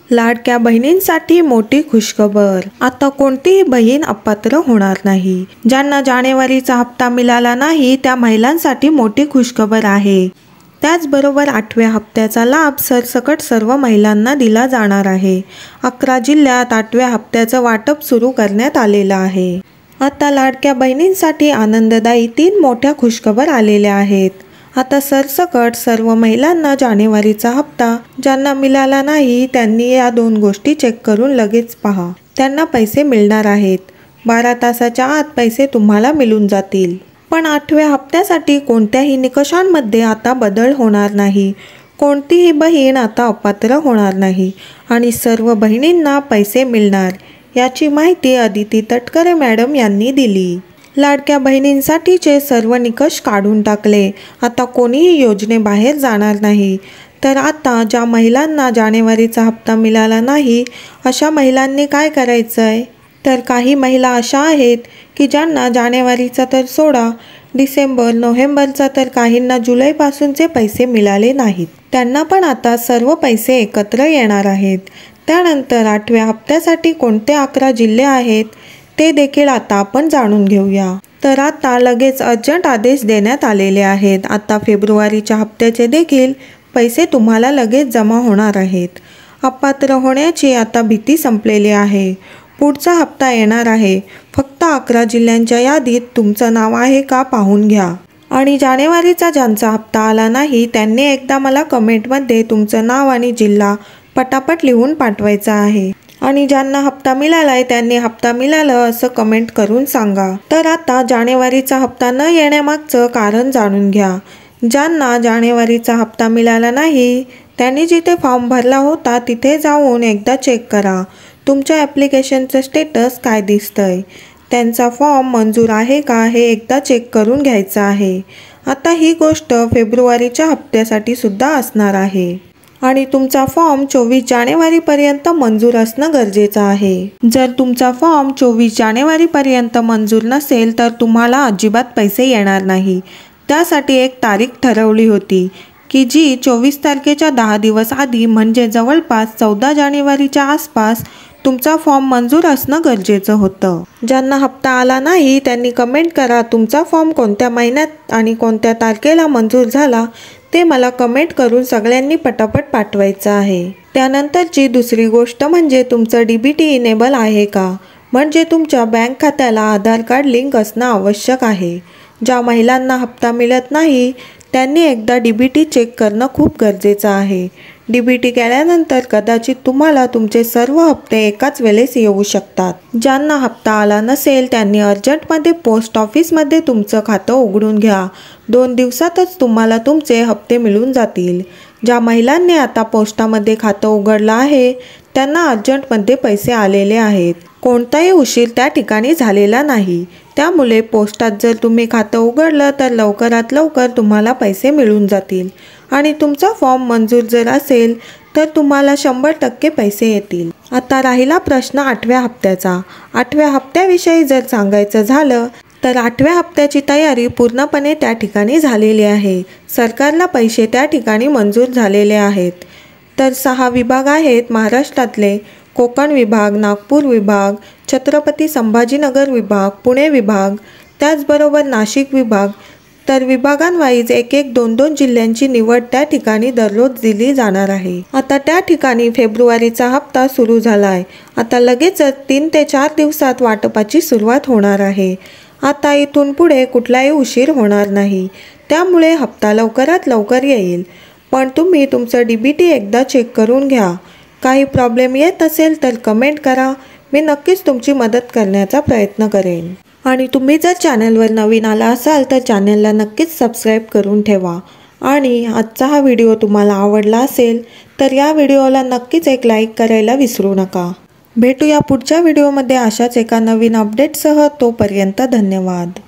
लाडक्या बहिणींसाठी मोठी खुशखबर। आता कोणतीही बहीण अपात्र होणार नाही। ज्यांना जानेवारीचा हप्ता मिळाला नाही त्या महिलांसाठी मोठी खुशखबर आहे। त्याचबरोबर 8व्या हप्त्याचा लाभ सरसकट सर्व महिलांना दिला जाणार आहे। 11 जिल्ह्यात 8व्या हप्त्याचं वाटप सुरू करण्यात आलेलं आहे। आता लाडक्या बहिणींसाठी आनंददायी 3 मोठ्या खुशखबर आलेल्या आहेत। आता सरसकट सर्व महिलांना जानेवारीचा हप्ता ज्यांना मिळाला नाही त्यांनी या 2 गोष्टी चेक करून लगेच पहा, त्यांना पैसे मिळणार आहेत। 12 तासाच्या आत पैसे तुम्हाला मिळून जातील। पण 8व्या हप्त्यासाठी कोणत्याही निकषांमध्ये आता बदल होणार नाही। कोणतीही बहीण आता अपात्र होणार नाही आणि सर्व बहिणींना पैसे मिळणार, याची माहिती अदिती तटकरे मॅडम यांनी दिली। लाडक्या बहिणींसाठीचे सर्व निकष काढून टाकले। आता कोणीही योजनेबाहेर जाणार नाही। तर आता ज्या महिलांना जानेवारीचा हप्ता मिळाला नाही अशा महिलांनी काय करायचंय? तर काही महिला अशा आहेत की ज्यांना जानेवारीचा तर सोडा, डिसेंबर, नोव्हेंबरचा तर काहींना जुलैपासूनचे पैसे मिळाले नाहीत। त्यांना पण आता सर्व पैसे एकत्र येणार आहेत। त्यानंतर 8व्या हप्त्यासाठी कोणते 11 जिल्हे आहेत ते देखील आता आपण जाणून घेऊया। तर आता लगेच अर्जंट आदेश देण्यात आलेले आहेत। आता फेब्रुवारीच्या हप्त्याचे देखील पैसे तुम्हाला लगेच जमा होणार आहेत। अपात्र होण्याची आता भीती संपलेली आहे। पुढचा हप्ता येणार आहे। फक्त 11 जिल्ह्यांच्या यादीत तुमचं नाव आहे का पाहून घ्या। आणि जानेवारीचा ज्यांचा हप्ता आला नाही त्यांनी एकदा मला कमेंटमध्ये तुमचं नाव आणि जिल्हा पटापट लिहून पाठवायचा आहे। आणि ज्यांना हप्ता मिळालाय त्यांनी हप्ता मिळालं असं कमेंट करून सांगा। तर आता जानेवारीचा हप्ता न येण्यामागचं कारण जाणून घ्या। ज्यांना जानेवारीचा हप्ता मिळाला नाही त्यांनी जिथे फॉर्म भरला होता तिथे जाऊन एकदा चेक करा तुमच्या ॲप्लिकेशनचं स्टेटस काय दिसतंय। त्यांचा फॉर्म मंजूर आहे का हे एकदा चेक करून घ्यायचं आहे। आता ही गोष्ट फेब्रुवारीच्या हप्त्यासाठी सुद्धा असणार आहे। आणि तुमचा फॉर्म 24 जानेवारीपर्यंत मंजूर असणं गरजेचं आहे। जर तुमचा फॉर्म 24 जानेवारीपर्यंत मंजूर नसेल तर तुम्हाला अजिबात पैसे येणार नाही। त्यासाठी एक तारीख ठरवली होती की जी 24 तारखेच्या 10 दिवस आधी म्हणजे जवळपास 14 जानेवारीच्या आसपास तुमचा फॉर्म मंजूर असणं गरजेचं होतं। ज्यांना हप्ता आला नाही त्यांनी कमेंट करा तुमचा फॉर्म कोणत्या महिन्यात आणि कोणत्या तारखेला मंजूर झाला ते मला कमेंट करून सगळ्यांनी पटापट पाठवायचं आहे। त्यानंतरची दुसरी गोष्ट म्हणजे तुमचं DBT इनेबल आहे का, म्हणजे तुमच्या बँक खात्याला आधार कार्ड लिंक असणं आवश्यक आहे। ज्या महिलांना हप्ता मिळत नाही त्यांनी एकदा DBT चेक करणं खूप गरजेचं आहे। DBT केल्यानंतर कदाचित तुम्हाला तुमचे सर्व हप्ते एकाच वेळेस येऊ शकतात। ज्यांना हप्ता आला नसेल त्यांनी अर्जंटमध्ये पोस्ट ऑफिसमध्ये तुमचं खातं उघडून घ्या। 2 दिवसातच तुम्हाला तुमचे हप्ते मिळून जातील। ज्या महिलांनी आता पोस्टामध्ये खातं उघडलं आहे त्यांना अर्जंटमध्ये पैसे आलेले आहेत। कोणताही उशीर त्या ठिकाणी झालेला नाही। त्यामुळे पोस्टात जर तुम्ही खातं उघडलं तर लवकरात लवकर तुम्हाला पैसे मिळून जातील। आणि तुमचा फॉर्म मंजूर जर असेल तर तुम्हाला 100% पैसे येतील। आता राहिला प्रश्न 8व्या हप्त्याचा। 8व्या हप्त्याविषयी जर सांगायचं झालं तर 8व्या हप्त्याची तयारी पूर्णपणे त्या ठिकाणी झालेली आहे। सरकारला पैसे त्या ठिकाणी मंजूर झालेले आहेत। तर 6 विभाग आहेत महाराष्ट्रातले: कोकण विभाग, नागपूर विभाग, छत्रपती संभाजीनगर विभाग, पुणे विभाग, त्याचबरोबर नाशिक विभाग। तर विभागांवाईज 1-1, 2-2 जिल्ह्यांची निवड त्या ठिकाणी दररोज दिली जाणार आहे। आता त्या ठिकाणी फेब्रुवारीचा हप्ता सुरू झालाय। आता लगेचच 3 ते 4 दिवसात वाटपाची सुरुवात होणार आहे। आता इथून पुढे कुठलाही उशीर होणार नाही। त्यामुळे हप्ता लवकरात लवकर येईल। पण तुम्ही तुमचं DBT एकदा चेक करून घ्या। काही प्रॉब्लेम येत असेल तर कमेंट करा, मी नक्कीच तुमची मदत करण्याचा प्रयत्न करेन। आणि तुम्ही जर चॅनलवर नवीन आला असाल तर चॅनलला नक्कीच सबस्क्राईब करून ठेवा। आणि आजचा हा व्हिडिओ तुम्हाला आवडला असेल तर या व्हिडिओला नक्कीच एक लाईक करायला विसरू नका। भेटूया पुढच्या व्हिडिओमध्ये अशाच एका नवीन अपडेटसह। तोपर्यंत धन्यवाद।